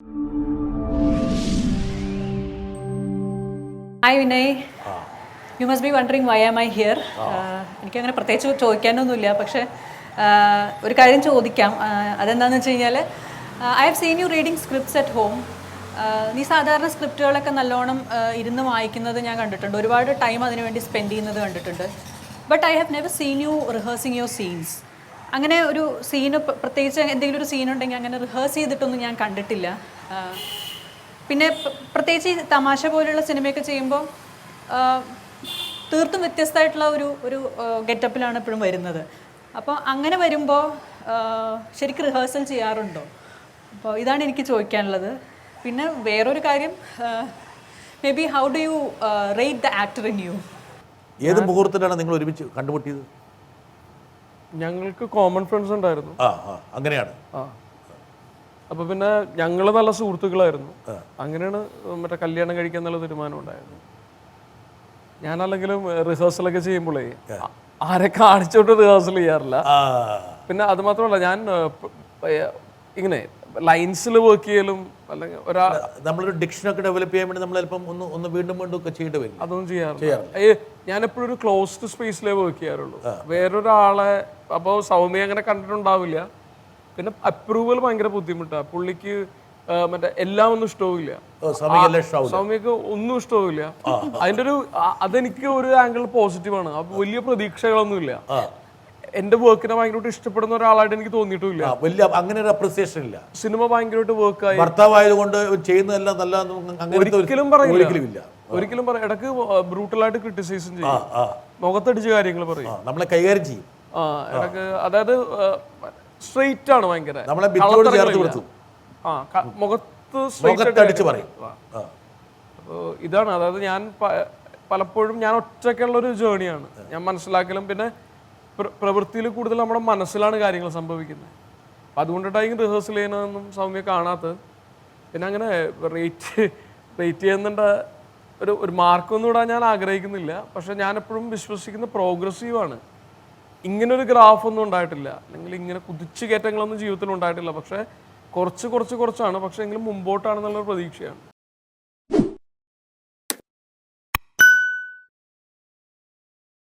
Hi Vinay, you must be wondering why am I here? എനിക്കങ്ങനെ പ്രത്യേകിച്ച് ചോദിക്കാനൊന്നുമില്ല, പക്ഷേ ഒരു കാര്യം ചോദിക്കാം. അതെന്താണെന്ന് വെച്ച് കഴിഞ്ഞാൽ I have seen you reading scripts at home. നീ സാധാരണ സ്ക്രിപ്റ്റുകളൊക്കെ നല്ലോണം ഇരുന്ന് വായിക്കുന്നത് ഞാൻ കണ്ടിട്ടുണ്ട്, ഒരുപാട് ടൈം അതിനു വേണ്ടി സ്പെൻഡ് ചെയ്യുന്നത് കണ്ടിട്ടുണ്ട്. But I have never seen you rehearsing your scenes. അങ്ങനെ ഒരു സീന്, പ്രത്യേകിച്ച് എന്തെങ്കിലും ഒരു സീനുണ്ടെങ്കിൽ അങ്ങനെ റിഹേഴ്സ് ചെയ്തിട്ടൊന്നും ഞാൻ കണ്ടിട്ടില്ല. പിന്നെ പ്രത്യേകിച്ച് ഈ തമാശ പോലെയുള്ള സിനിമയൊക്കെ ചെയ്യുമ്പോൾ തീർത്തും വ്യത്യസ്തമായിട്ടുള്ള ഒരു ഗെറ്റപ്പിലാണ് എപ്പോഴും വരുന്നത്. അപ്പോൾ അങ്ങനെ വരുമ്പോൾ ശരിക്കും റിഹേഴ്സൽ ചെയ്യാറുണ്ടോ? അപ്പോൾ ഇതാണ് എനിക്ക് ചോദിക്കാനുള്ളത്. പിന്നെ വേറൊരു കാര്യം, maybe how do you rate the actor in you? ഏത് മുഹൂർത്തത്തിലാണ് നിങ്ങൾ ഒരുമിച്ച് കണ്ടുമുട്ടിയത്? ഞങ്ങൾക്ക് കോമൺ ഫ്രണ്ട്സ് ഉണ്ടായിരുന്നു. അങ്ങനെയാണ്. അപ്പോൾ പിന്നെ ഞങ്ങൾ നല്ല സുഹൃത്തുക്കളായിരുന്നു. അങ്ങനെയാണ് മറ്റേ കല്യാണം കഴിക്കാൻ എന്നുള്ള തീരുമാനം ഉണ്ടായിരുന്നു. ഞാനല്ലെങ്കിലും റിഹേഴ്സലൊക്കെ ചെയ്യുമ്പോഴേ ആരെ കാണിച്ചോട്ട് റിഹേഴ്സൽ ചെയ്യാറില്ല. പിന്നെ അത് മാത്രമല്ല, ഞാൻ ഇങ്ങനെ ലൈൻസിൽ വർക്ക് ചെയ്യലും അല്ലെങ്കിൽ നമ്മളൊരു ഡിക്ഷനൊക്കെ ഡെവലപ്പ് ചെയ്യാൻ വേണ്ടി നമ്മൾ ചിലപ്പം ഒന്ന് വീണ്ടും ഒക്കെ ചെയ്യേണ്ടി വരും. അതൊന്നും ചെയ്യാറില്ല. ഞാൻ എപ്പോഴും ഒരു ക്ലോസ്ഡ് സ്പേസിലേ വർക്ക് ചെയ്യാറുള്ളൂ. വേറൊരാളെ അപ്പോൾ സൗമ്യ അങ്ങനെ കണ്ടിട്ടുണ്ടാവില്ല. പിന്നെ അപ്രൂവൽ ഭയങ്കര ബുദ്ധിമുട്ടാണ്. പുള്ളിക്ക് മറ്റേ എല്ലാം ഒന്നും ഇഷ്ടവുമില്ല, സൗമ്യക്ക് ഒന്നും ഇഷ്ടവുമില്ല. അതിൻ്റെ അതെനിക്ക് ഒരു ആംഗിൾ പോസിറ്റീവാണ്. അപ്പൊ വലിയ പ്രതീക്ഷകളൊന്നുമില്ല. എന്റെ വർക്കിനെ ഭയങ്കരമായിട്ട് ഇഷ്ടപ്പെടുന്ന ഒരാളായിട്ട് എനിക്ക് തോന്നിയിട്ടില്ല. അങ്ങനെ ഒരു അപ്രിസിയേഷൻ ഇല്ല. സിനിമ ഭയങ്കരമായിട്ട് വർക്കായി, ഭർത്താവായതുകൊണ്ട് ചെയ്യുന്നതെല്ലാം നല്ല ഒരിക്കലും പറയില്ല. ഒരിക്കലും പറയാം. ഇടക്ക് ബ്രൂട്ടലായിട്ട് ക്രിട്ടിസൈസും ചെയ്യും, മുഖത്തടിച്ച കാര്യങ്ങൾ പറയും, നമ്മളെ കൈകാര്യം ചെയ്യും. ഇടക്ക് അതായത് സ്ട്രെയിറ്റ് ആണ് ഭയങ്കര. മുഖത്ത് പറയും. അപ്പോൾ ഇതാണ്, അതായത് ഞാൻ പലപ്പോഴും ഞാൻ ഒറ്റയ്ക്കുള്ള ഒരു ജേണിയാണ് ഞാൻ മനസ്സിലാക്കലും. പിന്നെ പ്രവൃത്തിയിൽ കൂടുതൽ നമ്മുടെ മനസ്സിലാണ് കാര്യങ്ങൾ സംഭവിക്കുന്നത്. അപ്പം അതുകൊണ്ടിട്ടായിരിക്കും റിഹേഴ്സൽ ചെയ്യുന്നതെന്നും സൗമ്യ കാണാത്തത്. പിന്നെ അങ്ങനെ റേറ്റ് ചെയ്യുന്നുണ്ട ഒരു മാർക്കൊന്നും ഇടാൻ ഞാൻ ആഗ്രഹിക്കുന്നില്ല. പക്ഷെ ഞാൻ എപ്പോഴും വിശ്വസിക്കുന്ന പ്രോഗ്രസീവാണ്. ഇങ്ങനൊരു ഗ്രാഫൊന്നും ഉണ്ടായിട്ടില്ല, അല്ലെങ്കിൽ ഇങ്ങനെ കുതിച്ചു കയറ്റങ്ങളൊന്നും ജീവിതത്തിൽ ഉണ്ടായിട്ടില്ല. പക്ഷേ കുറച്ചാണ്, പക്ഷേ എങ്കിലും മുമ്പോട്ടാണെന്നുള്ളൊരു പ്രതീക്ഷയാണ്.